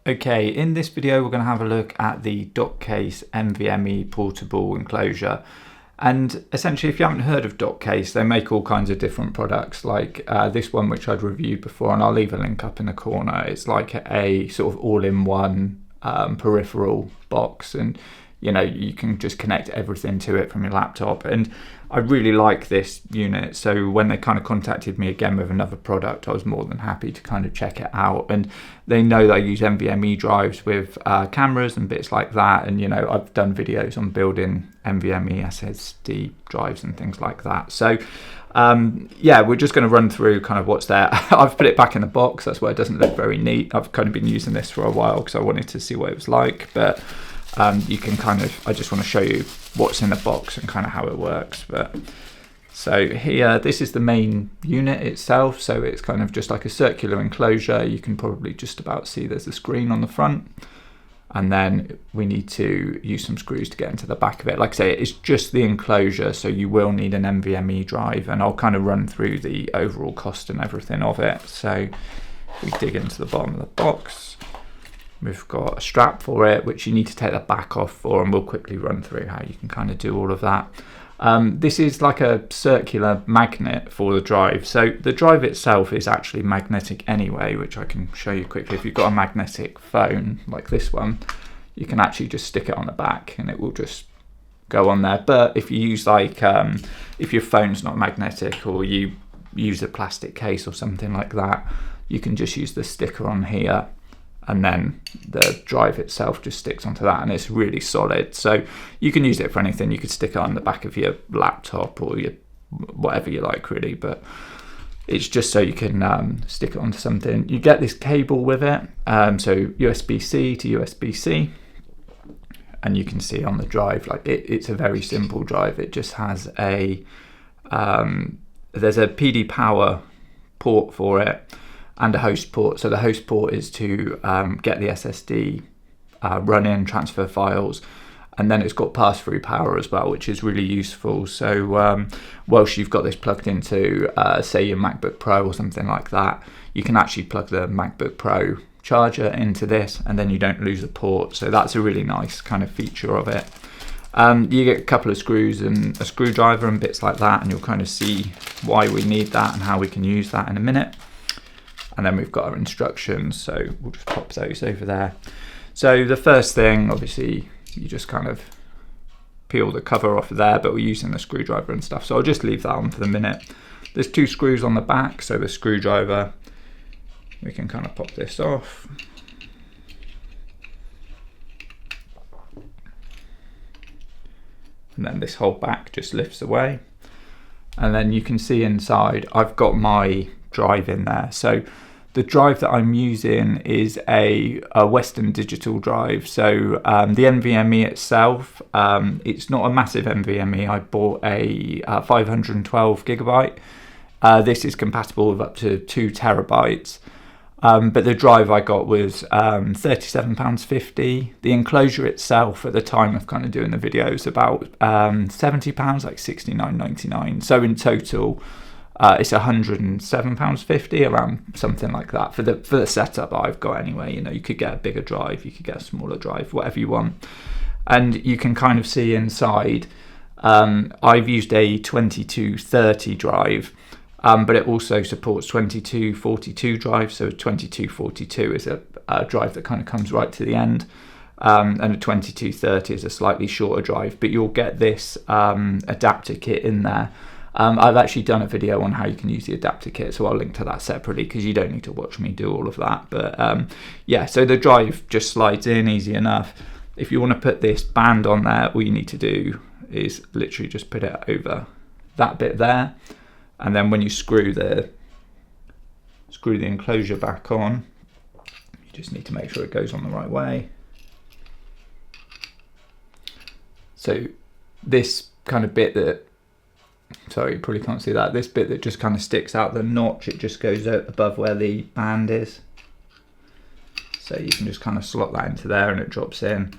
Okay, in this video we're going to have a look at the Dockcase NVMe portable enclosure. And essentially, if you haven't heard of Dockcase, they make all kinds of different products, like this one which I'd reviewed before, and I'll leave a link up in the corner. It's like a sort of all-in-one peripheral box, and you can just connect everything to it from your laptop. And I really like this unit, so when they kind of contacted me again with another product, I was more than happy to kind of check it out. And they know that I use NVMe drives with cameras and bits like that, and I've done videos on building NVMe SSD drives and things like that. So yeah, we're just going to run through kind of what's there. I've put it back in the box, that's why it doesn't look very neat. I've kind of been using this for a while because I wanted to see what it was like, but you can I just want to show you what's in the box and kind of how it works. But so here, this is the main unit itself. So it's kind of just like a circular enclosure. You can probably just about see there's a screen on the front. And then we need to use some screws to get into the back of it. Like I say, it's just the enclosure, so you will need an NVMe drive, and I'll kind of run through the overall cost and everything of it. So we dig into the bottom of the box. We've got a strap for it, which you need to take the back off for, and we'll quickly run through how you can kind of do all of that. This is like a circular magnet for the drive. So the drive itself is actually magnetic anyway, which I can show you quickly. If you've got a magnetic phone like this one, you can actually just stick it on the back and it will just go on there. But if you use if your phone's not magnetic, or you use a plastic case or something like that, you can just use the sticker on here, and then the drive itself just sticks onto that, and it's really solid. So you can use it for anything. You could stick it on the back of your laptop or your whatever you like, really, but it's just so you can stick it onto something. You get this cable with it, so USB-C to USB-C, and you can see on the drive, like it's a very simple drive. It just has there's a PD power port for it, and a host port. So the host port is to get the SSD running, transfer files, and then it's got pass-through power as well, which is really useful. So whilst you've got this plugged into, say, your MacBook Pro or something like that, you can actually plug the MacBook Pro charger into this, and then you don't lose the port. So that's a really nice kind of feature of it. You get a couple of screws and a screwdriver and bits like that, and you'll kind of see why we need that and how we can use that in a minute. And then we've got our instructions, so we'll just pop those over there. So the first thing, obviously, you just kind of peel the cover off of there, but we're using the screwdriver and stuff, so I'll just leave that on for the minute. There's two screws on the back, so the screwdriver, we can kind of pop this off. And then this whole back just lifts away. And then you can see inside, I've got my drive in there. So the drive that I'm using is a Western Digital drive. So the NVMe itself, it's not a massive NVMe. I bought a 512 gigabyte. This is compatible with up to 2 terabytes. But the drive I got was £37.50. The enclosure itself at the time of kind of doing the video is about £70, like £69.99. So in total, it's £107.50, around something like that for the setup I've got anyway. You could get a bigger drive, you could get a smaller drive, whatever you want. And you can kind of see inside, I've used a 2230 drive, but it also supports 2242 drive. So 2242 is a drive that kind of comes right to the end. And a 2230 is a slightly shorter drive, but you'll get this adapter kit in there. I've actually done a video on how you can use the adapter kit, so I'll link to that separately because you don't need to watch me do all of that. But yeah, so the drive just slides in easy enough. If you want to put this band on there, all you need to do is literally just put it over that bit there, and then when you screw the enclosure back on, you just need to make sure it goes on the right way. So this kind of bit that, sorry, you probably can't see that. This bit that just kind of sticks out the notch, it just goes above where the band is. So you can just kind of slot that into there and it drops in.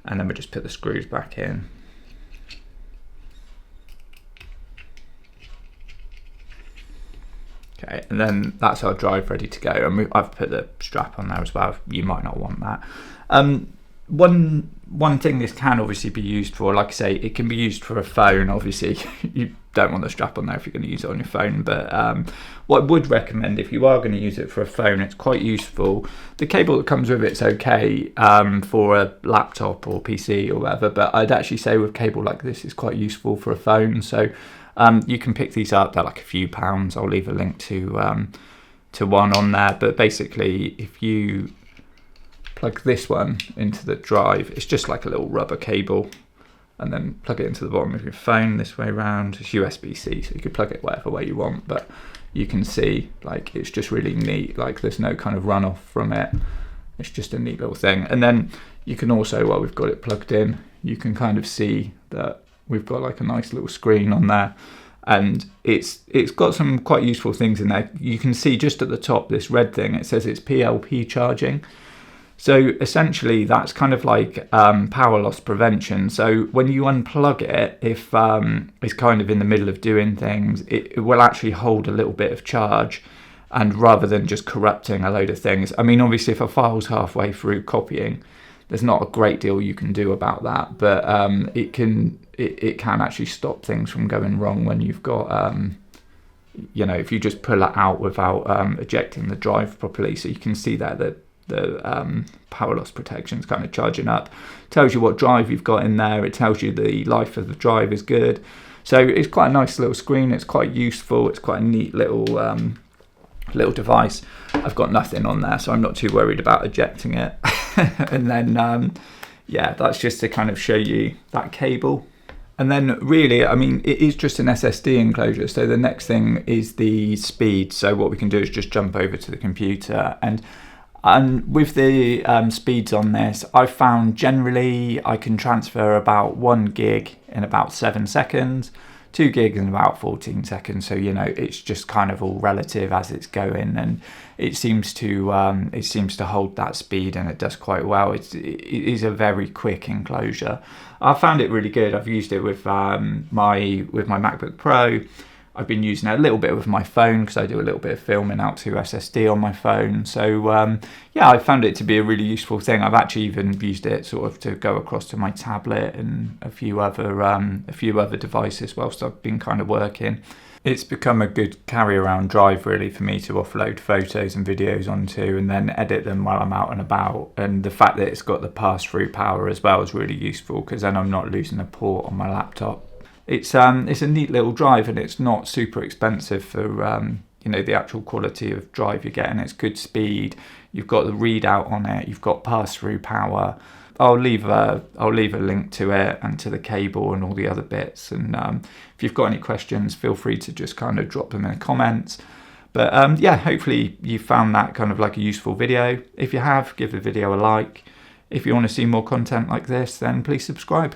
And then we just put the screws back in. Okay, Okay, and then that's our drive ready to go. And I've put the strap on there as well. You might not want that. One thing this can obviously be used for, like I say, it can be used for a phone. Obviously, you don't want the strap on there if you're going to use it on your phone. But what I would recommend, if you are going to use it for a phone, it's quite useful. The cable that comes with it's okay for a laptop or PC or whatever. But I'd actually say with cable like this, it's quite useful for a phone. So you can pick these up. They're like a few pounds. I'll leave a link to one on there. But basically, if you plug this one into the drive, it's just like a little rubber cable, and then plug it into the bottom of your phone this way around. It's USB-C, so you could plug it whatever way you want, but you can see like it's just really neat. Like there's no kind of runoff from it. It's just a neat little thing. And then you can also, while we've got it plugged in, you can kind of see that we've got like a nice little screen on there, and it's got some quite useful things in there. You can see just at the top, this red thing, it says it's PLP charging. So essentially that's kind of like power loss prevention. So when you unplug it, if it's kind of in the middle of doing things, it will actually hold a little bit of charge, and rather than just corrupting a load of things. I mean, obviously if a file's halfway through copying, there's not a great deal you can do about that, but it can actually stop things from going wrong when you've got, if you just pull it out without ejecting the drive properly. So you can see there that the power loss protection is kind of charging up. Tells you what drive you've got in there. It tells you the life of the drive is good. So it's quite a nice little screen. It's quite useful. It's quite a neat little device. I've got nothing on there, so I'm not too worried about ejecting it. And then that's just to kind of show you that cable. And then really, I mean, it is just an SSD enclosure. So the next thing is the speed. So what we can do is just jump over to the computer, and with the speeds on this, I've found generally I can transfer about 1 gig in about 7 seconds, 2 gigs in about 14 seconds. So, it's just kind of all relative as it's going, and it seems to hold that speed, and it does quite well. It is a very quick enclosure. I found it really good. I've used it with my MacBook Pro. I've been using it a little bit with my phone because I do a little bit of filming out to SSD on my phone. So I found it to be a really useful thing. I've actually even used it sort of to go across to my tablet and a few other devices whilst I've been kind of working. It's become a good carry-around drive really for me to offload photos and videos onto, and then edit them while I'm out and about. And the fact that it's got the pass-through power as well is really useful, because then I'm not losing a port on my laptop. It's a neat little drive, and it's not super expensive for the actual quality of drive you're getting. It's good speed. You've got the readout on it. You've got pass-through power. I'll leave a link to it and to the cable and all the other bits. And if you've got any questions, feel free to just kind of drop them in the comments. But hopefully you found that kind of like a useful video. If you have, give the video a like. If you want to see more content like this, then please subscribe.